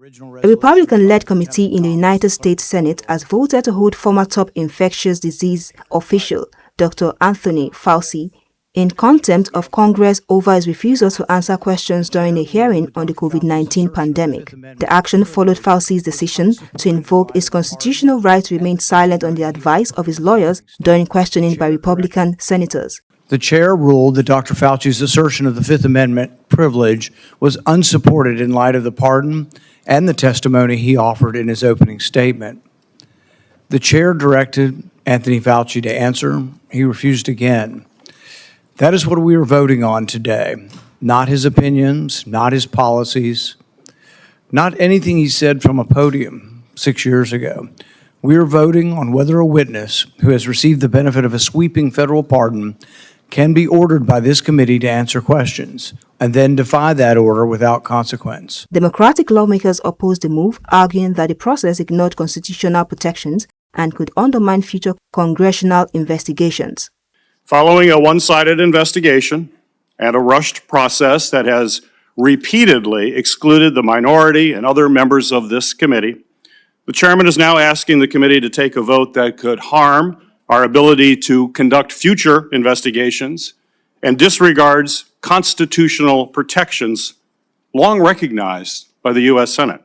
A Republican-led committee in the United States Senate has voted to hold former top infectious disease official Dr. Anthony Fauci in contempt of Congress over his refusal to answer questions during a hearing on the COVID-19 pandemic. The action followed Fauci's decision to invoke his constitutional right to remain silent on the advice of his lawyers during questioning by Republican senators. The chair ruled that Dr. Fauci's assertion of the Fifth Amendment privilege was unsupported in light of the pardon and the testimony he offered in his opening statement. The chair directed Anthony Fauci to answer. He refused again. That is what we are voting on today. Not his opinions, not his policies, not anything he said from a podium 6 years ago. We are voting on whether a witness who has received the benefit of a sweeping federal pardon can be ordered by this committee to answer questions and then defy that order without consequence. Democratic lawmakers opposed the move, arguing that the process ignored constitutional protections and could undermine future congressional investigations. Following a one-sided investigation and a rushed process that has repeatedly excluded the minority and other members of this committee, the chairman is now asking the committee to take a vote that could harm our ability to conduct future investigations and disregards constitutional protections long recognized by the U.S. Senate.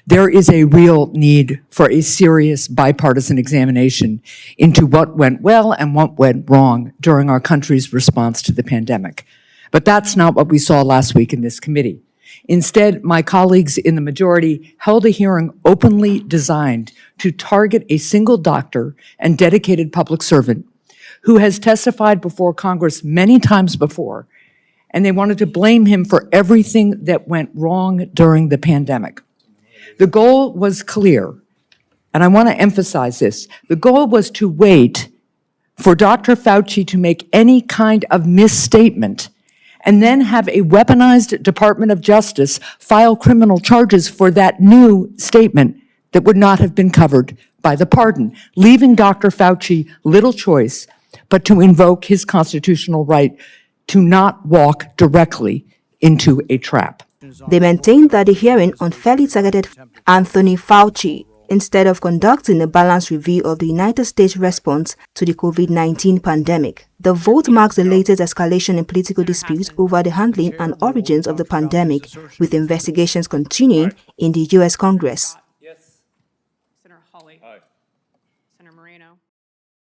There is a real need for a serious bipartisan examination into what went well and what went wrong during our country's response to the pandemic. But that's not what we saw last week in this committee. Instead, my colleagues in the majority held a hearing openly designed to target a single doctor and dedicated public servant who has testified before Congress many times before, and they wanted to blame him for everything that went wrong during the pandemic. The goal was clear, and I want to emphasize this. The goal was to wait for Dr. Fauci to make any kind of misstatement and then have a weaponized Department of Justice file criminal charges for that new statement that would not have been covered by the pardon, leaving Dr. Fauci little choice but to invoke his constitutional right to not walk directly into a trap. They maintained that the hearing unfairly targeted Anthony Fauci instead of conducting a balanced review of the United States response to the COVID-19 pandemic. The vote marks the latest escalation in political disputes over the handling and origins of the pandemic, with investigations continuing in the U.S. Congress.